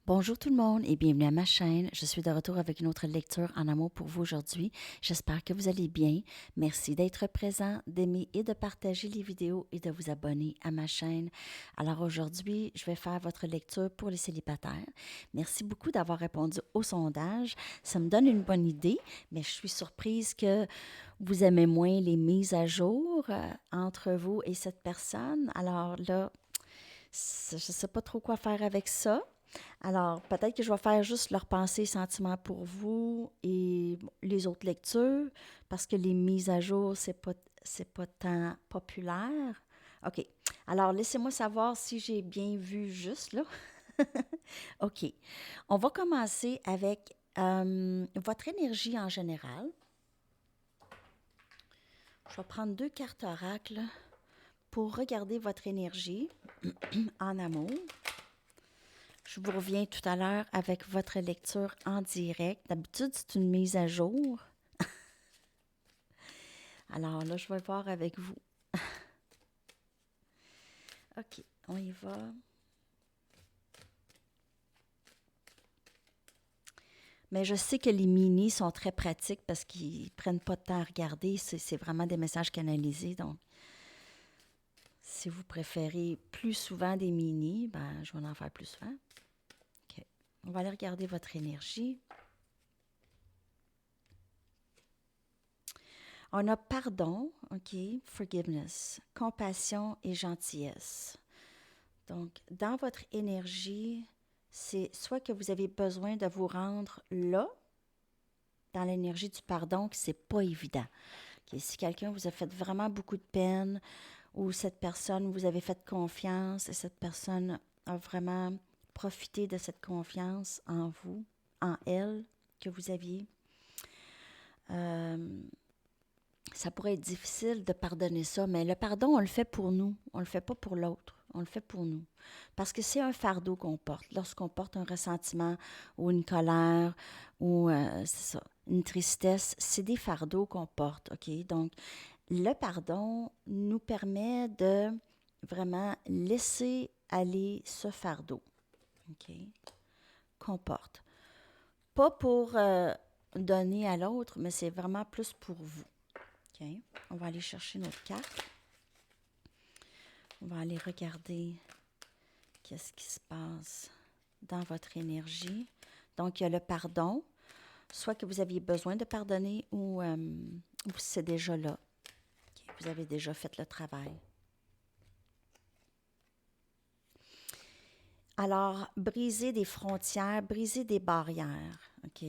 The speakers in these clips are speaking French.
Bonjour tout le monde et bienvenue à ma chaîne. Je suis de retour avec une autre lecture en amour pour vous aujourd'hui. J'espère que vous allez bien. Merci d'être présent, d'aimer et de partager les vidéos et de vous abonner à ma chaîne. Alors aujourd'hui, je vais faire votre lecture pour les célibataires. Merci beaucoup d'avoir répondu au sondage. Ça me donne une bonne idée, mais je suis surprise que vous aimez moins les mises à jour entre vous et cette personne. Alors là, je ne sais pas trop quoi faire avec ça. Alors, peut-être que je vais faire juste leurs pensées et sentiments pour vous et les autres lectures, parce que les mises à jour, c'est pas tant populaire. OK. Alors, laissez-moi savoir si j'ai bien vu juste, là. OK. On va commencer avec votre énergie en général. Je vais prendre 2 cartes oracle pour regarder votre énergie en amour. Je vous reviens tout à l'heure avec votre lecture en direct. D'habitude, c'est une mise à jour. Alors là, je vais voir avec vous. OK, on y va. Mais je sais que les mini sont très pratiques parce qu'ils ne prennent pas de temps à regarder. C'est vraiment des messages canalisés. Donc, si vous préférez plus souvent des mini, ben, je vais en faire plus souvent. OK. On va aller regarder votre énergie. On a pardon, OK, forgiveness, compassion et gentillesse. Donc, dans votre énergie, c'est soit que vous avez besoin de vous rendre là, dans l'énergie du pardon, que c'est pas évident. Okay, si quelqu'un vous a fait vraiment beaucoup de peine ou cette personne, vous avez fait confiance et cette personne a vraiment profité de cette confiance en vous, en elle, que vous aviez, euh, ça pourrait être difficile de pardonner ça, mais le pardon, on le fait pour nous. On le fait pas pour l'autre. On le fait pour nous. Parce que c'est un fardeau qu'on porte. Lorsqu'on porte un ressentiment ou une colère ou c'est ça, une tristesse, c'est des fardeaux qu'on porte, OK? Donc, le pardon nous permet de vraiment laisser aller ce fardeau, OK? Qu'on porte. Pas pour donner à l'autre, mais c'est vraiment plus pour vous. OK. On va aller chercher notre carte. On va aller regarder qu'est-ce qui se passe dans votre énergie. Donc, il y a le pardon, soit que vous aviez besoin de pardonner ou c'est déjà là. OK. Vous avez déjà fait le travail. Alors, briser des frontières, briser des barrières. OK.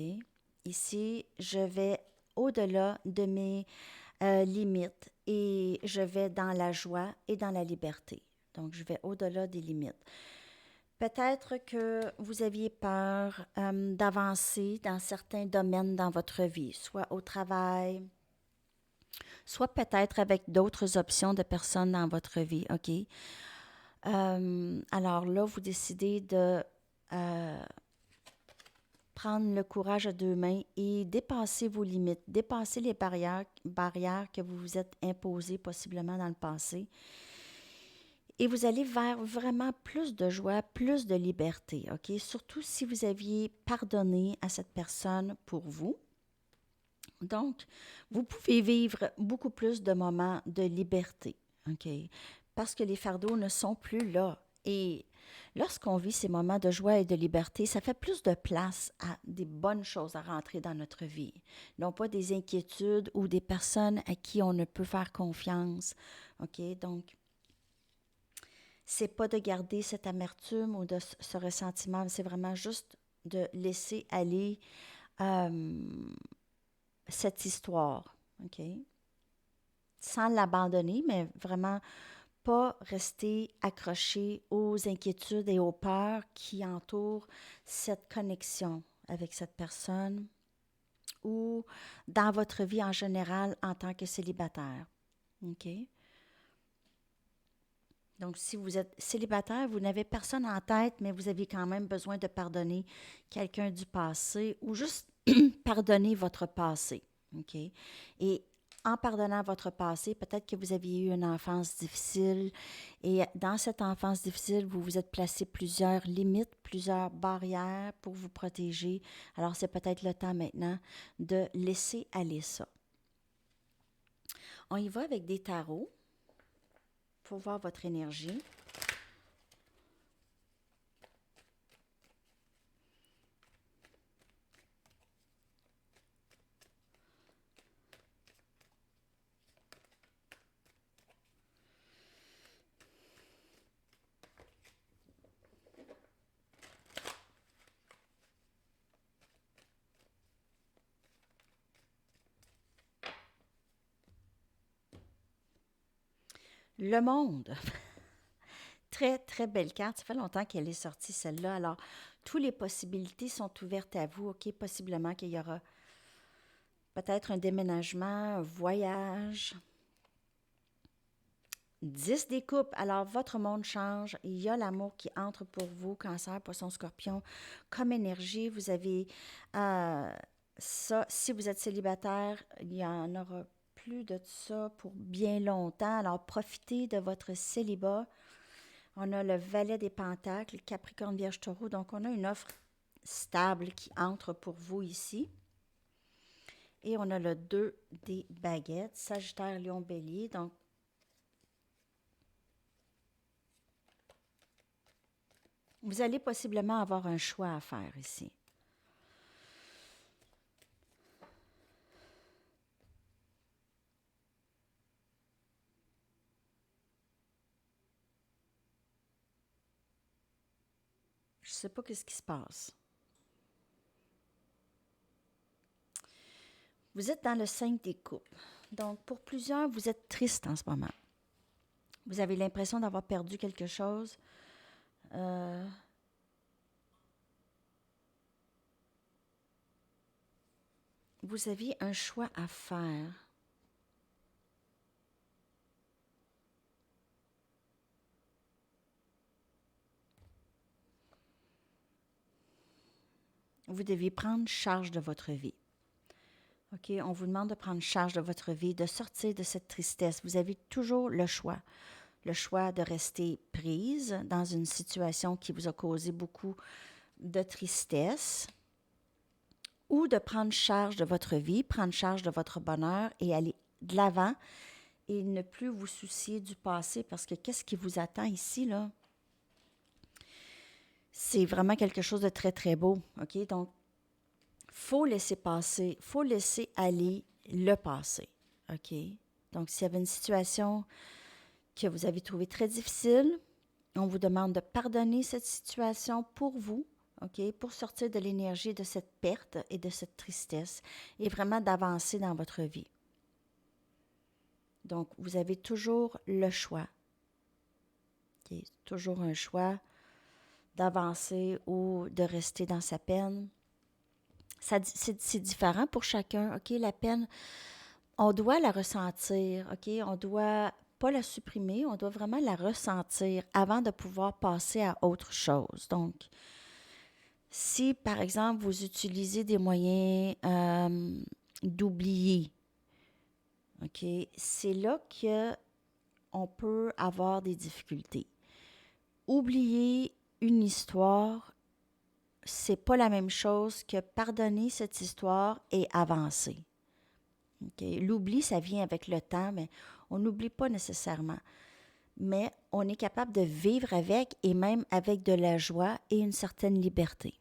Ici, je vais au-delà de mes limites et je vais dans la joie et dans la liberté. Donc, je vais au-delà des limites. Peut-être que vous aviez peur d'avancer dans certains domaines dans votre vie, soit au travail, soit peut-être avec d'autres options de personnes dans votre vie, OK? Alors là, vous décidez de prendre le courage à 2 mains et dépasser vos limites, dépasser les barrières que vous vous êtes imposées possiblement dans le passé. Et vous allez vers vraiment plus de joie, plus de liberté, OK? Surtout si vous aviez pardonné à cette personne pour vous. Donc, vous pouvez vivre beaucoup plus de moments de liberté, OK? Parce que les fardeaux ne sont plus là. Et lorsqu'on vit ces moments de joie et de liberté, ça fait plus de place à des bonnes choses à rentrer dans notre vie. Non pas des inquiétudes ou des personnes à qui on ne peut faire confiance, OK? Donc, c'est pas de garder cette amertume ou de ce ressentiment, c'est vraiment juste de laisser aller cette histoire, OK? Sans l'abandonner, mais vraiment pas rester accroché aux inquiétudes et aux peurs qui entourent cette connexion avec cette personne ou dans votre vie en général en tant que célibataire, OK? Donc, si vous êtes célibataire, vous n'avez personne en tête, mais vous avez quand même besoin de pardonner quelqu'un du passé ou juste pardonner votre passé. OK? Et en pardonnant votre passé, peut-être que vous aviez eu une enfance difficile et dans cette enfance difficile, vous vous êtes placé plusieurs limites, plusieurs barrières pour vous protéger. Alors, c'est peut-être le temps maintenant de laisser aller ça. On y va avec des tarots pour voir votre énergie. Le monde. Très, très belle carte. Ça fait longtemps qu'elle est sortie, celle-là. Alors, toutes les possibilités sont ouvertes à vous. OK, possiblement qu'il y aura peut-être un déménagement, un voyage. 10 des coupes. Alors, votre monde change. Il y a l'amour qui entre pour vous, Cancer, Poisson, Scorpion. Comme énergie, vous avez ça. Si vous êtes célibataire, il y en aura plus de ça pour bien longtemps. Alors, profitez de votre célibat. On a le Valet des Pentacles, Capricorne, Vierge, Taureau. Donc, on a une offre stable qui entre pour vous ici. Et on a le 2 des baguettes, Sagittaire, Lion, Bélier. Donc, vous allez possiblement avoir un choix à faire ici. Je ne sais pas qu'est-ce qui se passe. Vous êtes dans le 5 des coupes. Donc, pour plusieurs, vous êtes triste en ce moment. Vous avez l'impression d'avoir perdu quelque chose. Vous aviez un choix à faire. Vous deviez prendre charge de votre vie. OK, on vous demande de prendre charge de votre vie, de sortir de cette tristesse. Vous avez toujours le choix. Le choix de rester prise dans une situation qui vous a causé beaucoup de tristesse ou de prendre charge de votre vie, prendre charge de votre bonheur et aller de l'avant et ne plus vous soucier du passé parce que qu'est-ce qui vous attend ici, là? C'est vraiment quelque chose de très, très beau. OK, donc, faut laisser passer, faut laisser aller le passé. OK? Donc, s'il y avait une situation que vous avez trouvée très difficile, on vous demande de pardonner cette situation pour vous, OK? Pour sortir de l'énergie de cette perte et de cette tristesse et vraiment d'avancer dans votre vie. Donc, vous avez toujours le choix. OK? Toujours un choix d'avancer ou de rester dans sa peine. C'est différent pour chacun, OK? La peine, on doit la ressentir, OK? On doit pas la supprimer, on doit vraiment la ressentir avant de pouvoir passer à autre chose. Donc, si, par exemple, vous utilisez des moyens d'oublier, OK? C'est là qu'on peut avoir des difficultés. Oublier une histoire, c'est pas la même chose que pardonner cette histoire et avancer. Okay? L'oubli, ça vient avec le temps, mais on n'oublie pas nécessairement. Mais on est capable de vivre avec et même avec de la joie et une certaine liberté.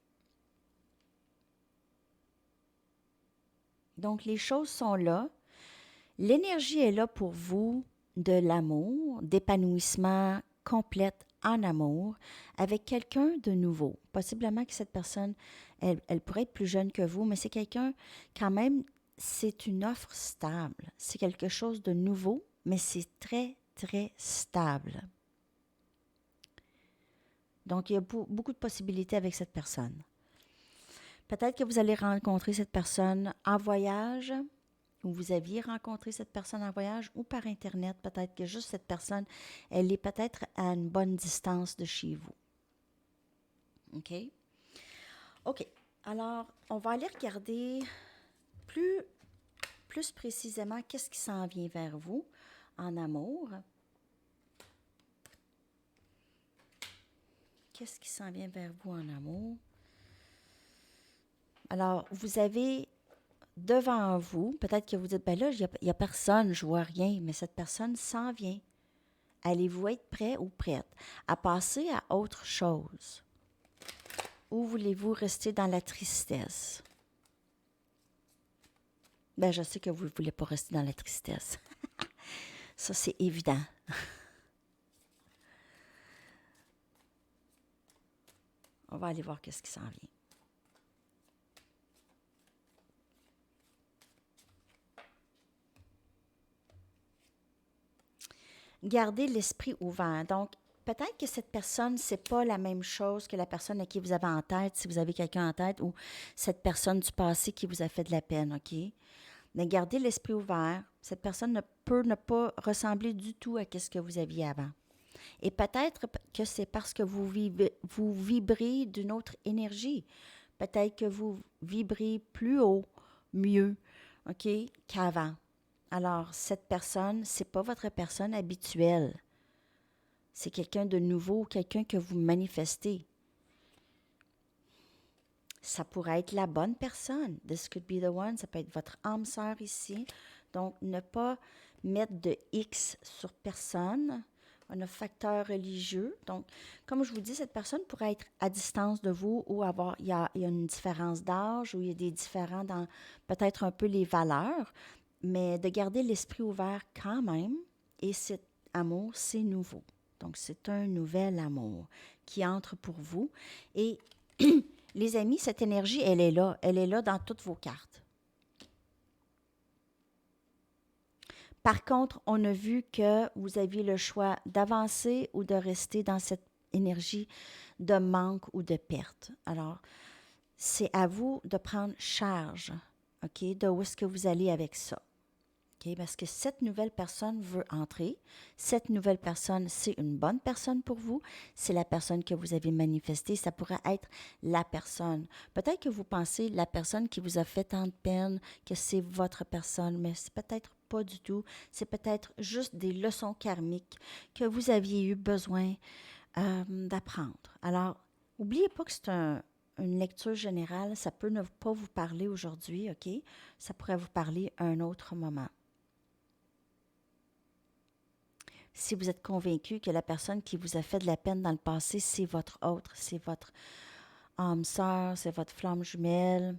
Donc, les choses sont là. L'énergie est là pour vous de l'amour, d'épanouissement complète en amour avec quelqu'un de nouveau. Possiblement que cette personne, elle pourrait être plus jeune que vous, mais c'est quelqu'un, quand même, c'est une offre stable. C'est quelque chose de nouveau, mais c'est très, très stable. Donc, il y a beaucoup de possibilités avec cette personne. Peut-être que vous allez rencontrer cette personne en voyage, ou vous aviez rencontré cette personne en voyage, ou par Internet. Peut-être que juste cette personne, elle est peut-être à une bonne distance de chez vous. OK? OK. Alors, on va aller regarder plus plus précisément qu'est-ce qui s'en vient vers vous en amour. Qu'est-ce qui s'en vient vers vous en amour? Alors, vous avez devant vous, peut-être que vous dites, ben là, il n'y a personne, je vois rien, mais cette personne s'en vient. Allez-vous être prêt ou prête à passer à autre chose? Ou voulez-vous rester dans la tristesse? Ben, je sais que vous ne voulez pas rester dans la tristesse. Ça, c'est évident. On va aller voir qu'est-ce qui s'en vient. Gardez l'esprit ouvert. Donc, peut-être que cette personne, ce n'est pas la même chose que la personne à qui vous avez en tête, si vous avez quelqu'un en tête, ou cette personne du passé qui vous a fait de la peine, OK? Mais gardez l'esprit ouvert. Cette personne peut ne pas ressembler du tout à ce que vous aviez avant. Et peut-être que c'est parce que vous vibrez d'une autre énergie. Peut-être que vous vibrez plus haut, mieux, OK, qu'avant. Alors, cette personne, ce n'est pas votre personne habituelle. C'est quelqu'un de nouveau, quelqu'un que vous manifestez. Ça pourrait être la bonne personne. This could be the one. Ça peut être votre âme sœur ici. Donc, ne pas mettre de X sur personne. On a facteur religieux. Donc, comme je vous dis, cette personne pourrait être à distance de vous ou il y a une différence d'âge ou il y a des différends dans peut-être un peu les valeurs, mais de garder l'esprit ouvert quand même. Et cet amour, c'est nouveau. Donc, c'est un nouvel amour qui entre pour vous. Et les amis, cette énergie, elle est là. Elle est là dans toutes vos cartes. Par contre, on a vu que vous aviez le choix d'avancer ou de rester dans cette énergie de manque ou de perte. Alors, c'est à vous de prendre charge, OK, de où est-ce que vous allez avec ça. Okay? Parce que cette nouvelle personne veut entrer. Cette nouvelle personne, c'est une bonne personne pour vous. C'est la personne que vous avez manifestée. Ça pourrait être la personne. Peut-être que vous pensez la personne qui vous a fait tant de peine, que c'est votre personne, mais c'est peut-être pas du tout. C'est peut-être juste des leçons karmiques que vous aviez eu besoin d'apprendre. Alors, n'oubliez pas que c'est une lecture générale. Ça peut ne pas vous parler aujourd'hui, OK? Ça pourrait vous parler à un autre moment. Si vous êtes convaincu que la personne qui vous a fait de la peine dans le passé, c'est votre autre, c'est votre âme sœur, c'est votre flamme jumelle,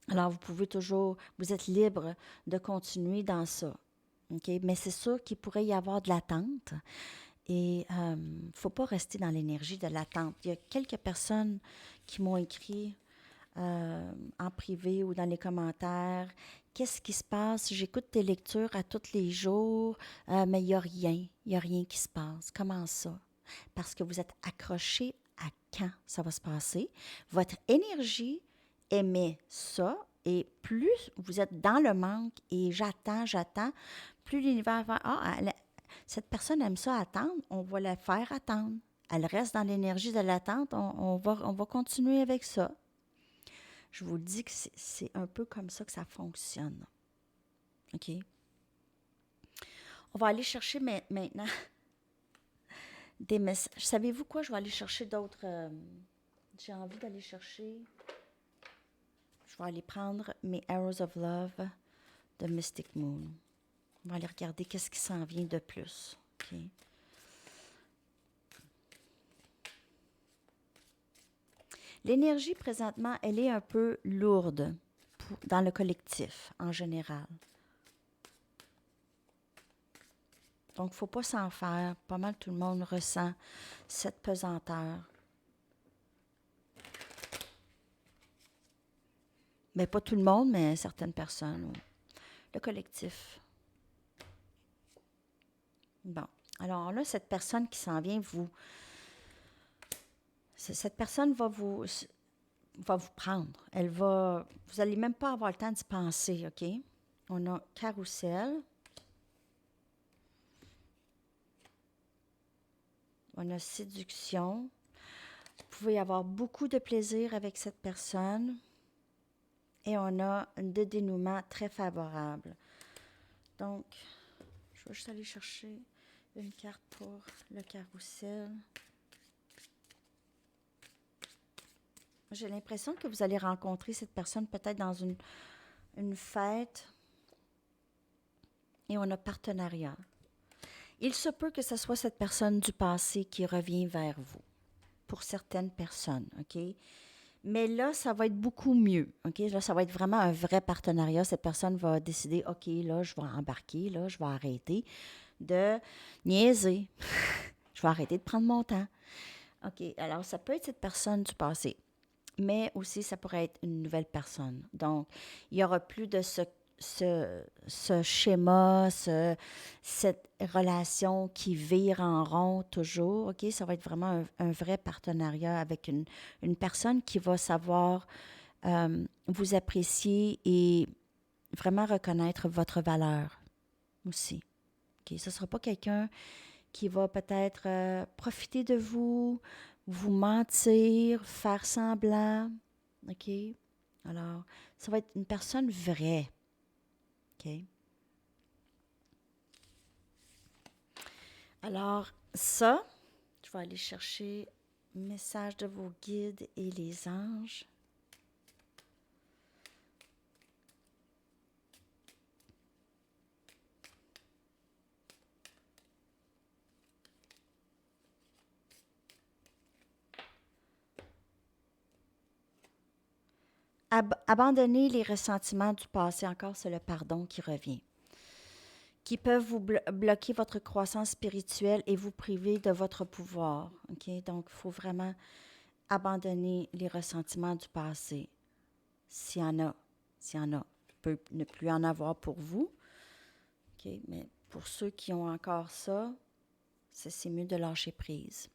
alors vous êtes libre de continuer dans ça. Okay? Mais c'est sûr qu'il pourrait y avoir de l'attente et il ne faut pas rester dans l'énergie de l'attente. Il y a quelques personnes qui m'ont écrit en privé ou dans les commentaires. Qu'est-ce qui se passe? J'écoute tes lectures à tous les jours, mais il n'y a rien. Il n'y a rien qui se passe. Comment ça? Parce que vous êtes accroché à quand ça va se passer. Votre énergie émet ça et plus vous êtes dans le manque et j'attends, plus l'univers va, cette personne aime ça attendre, on va la faire attendre. Elle reste dans l'énergie de l'attente, on va continuer avec ça. Je vous le dis que c'est un peu comme ça que ça fonctionne. OK? On va aller chercher maintenant des messages. Savez-vous quoi? Je vais aller chercher d'autres... j'ai envie d'aller chercher... Je vais aller prendre mes Arrows of Love de Mystic Moon. On va aller regarder qu'est-ce qui s'en vient de plus. OK? L'énergie, présentement, elle est un peu lourde dans le collectif, en général. Donc, il ne faut pas s'en faire. Pas mal tout le monde ressent cette pesanteur. Mais pas tout le monde, mais certaines personnes. Le collectif. Bon. Alors là, cette personne qui s'en vient, cette personne va vous prendre. Vous n'allez même pas avoir le temps d'y penser, OK? On a carrousel. On a séduction. Vous pouvez avoir beaucoup de plaisir avec cette personne. Et on a un dénouement très favorable. Donc, je vais juste aller chercher une carte pour le carrousel. J'ai l'impression que vous allez rencontrer cette personne peut-être dans une fête. Et on a partenariat. Il se peut que ce soit cette personne du passé qui revient vers vous, pour certaines personnes, OK? Mais là, ça va être beaucoup mieux, OK? Là, ça va être vraiment un vrai partenariat. Cette personne va décider, OK, là, je vais embarquer, là, je vais arrêter de niaiser. Je vais arrêter de prendre mon temps. OK, alors ça peut être cette personne du passé, mais aussi ça pourrait être une nouvelle personne. Donc, il n'y aura plus de ce schéma, cette relation qui vire en rond toujours, OK? Ça va être vraiment un vrai partenariat avec une personne qui va savoir vous apprécier et vraiment reconnaître votre valeur aussi. OK? Ce ne sera pas quelqu'un qui va peut-être profiter de vous, vous mentir, faire semblant. OK? Alors, ça va être une personne vraie. OK? Alors, ça, je vais aller chercher le message de vos guides et les anges. Abandonner les ressentiments du passé, encore, c'est le pardon qui revient, qui peuvent vous bloquer votre croissance spirituelle et vous priver de votre pouvoir. OK? Donc, il faut vraiment abandonner les ressentiments du passé. S'il y en a, il peut ne plus en avoir pour vous. OK? Mais pour ceux qui ont encore ça, c'est mieux de lâcher prise.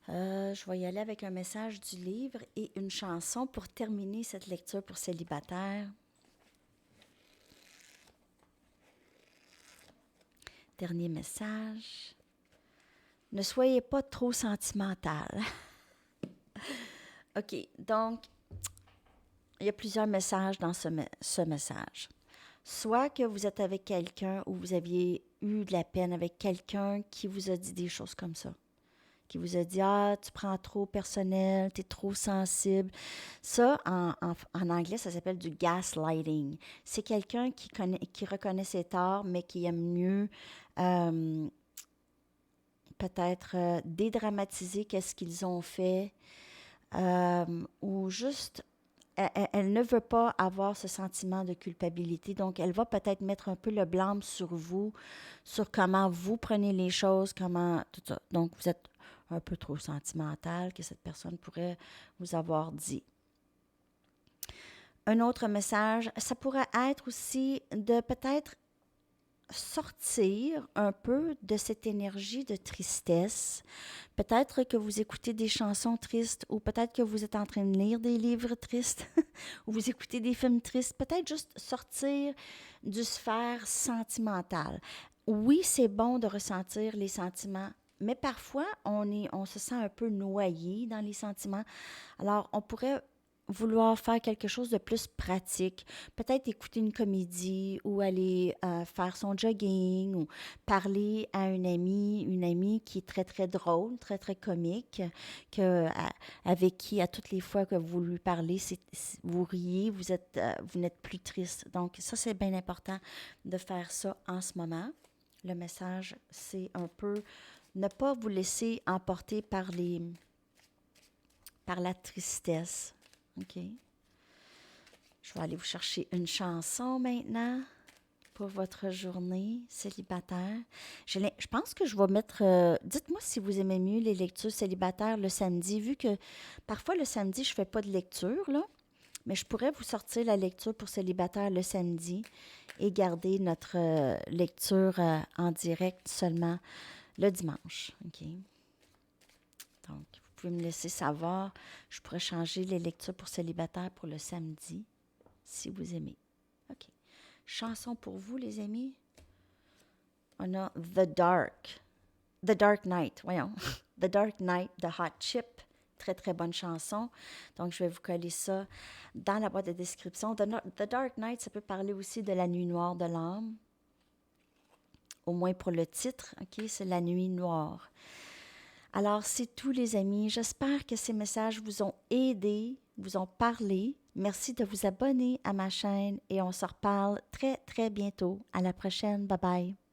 Je vais y aller avec un message du livre et une chanson pour terminer cette lecture pour célibataires. Dernier message. Ne soyez pas trop sentimental. OK, donc, il y a plusieurs messages dans ce message. Soit que vous êtes avec quelqu'un ou vous aviez eu de la peine avec quelqu'un qui vous a dit des choses comme ça. Qui vous a dit « Ah, tu prends trop personnel, tu es trop sensible. » Ça, en anglais, ça s'appelle du gaslighting. C'est quelqu'un qui reconnaît ses torts, mais qui aime mieux peut-être dédramatiser qu'est-ce qu'ils ont fait ou juste elle ne veut pas avoir ce sentiment de culpabilité. Donc, elle va peut-être mettre un peu le blâme sur vous, sur comment vous prenez les choses, comment tout ça. Donc, vous êtes un peu trop sentimental que cette personne pourrait vous avoir dit. Un autre message, ça pourrait être aussi de peut-être sortir un peu de cette énergie de tristesse. Peut-être que vous écoutez des chansons tristes ou peut-être que vous êtes en train de lire des livres tristes ou vous écoutez des films tristes. Peut-être juste sortir du sphère sentimentale. Oui, c'est bon de ressentir les sentiments, mais parfois, on se sent un peu noyé dans les sentiments. Alors, on pourrait vouloir faire quelque chose de plus pratique, peut-être écouter une comédie ou aller faire son jogging ou parler à une amie qui est très, très drôle, très, très comique, avec qui, à toutes les fois que vous lui parlez, vous riez, vous n'êtes plus triste. Donc, ça, c'est bien important de faire ça en ce moment. Le message, c'est un peu ne pas vous laisser emporter par la tristesse. OK. Je vais aller vous chercher une chanson maintenant pour votre journée célibataire. Je pense que je vais mettre... dites-moi si vous aimez mieux les lectures célibataires le samedi, vu que parfois le samedi, je ne fais pas de lecture, là, mais je pourrais vous sortir la lecture pour célibataire le samedi et garder notre lecture en direct seulement le dimanche. OK. Donc, vous pouvez me laisser savoir. Je pourrais changer les lectures pour célibataire pour le samedi, si vous aimez. OK. Chanson pour vous, les amis. On a The Dark Night, voyons. The Dark Night de Hot Chip très, très bonne chanson. Donc, je vais vous coller ça dans la boîte de description. The Dark Knight, ça peut parler aussi de la nuit noire de l'âme. Au moins pour le titre, OK? C'est la nuit noire. Alors, c'est tout, les amis. J'espère que ces messages vous ont aidé, vous ont parlé. Merci de vous abonner à ma chaîne et on se reparle très, très bientôt. À la prochaine. Bye bye.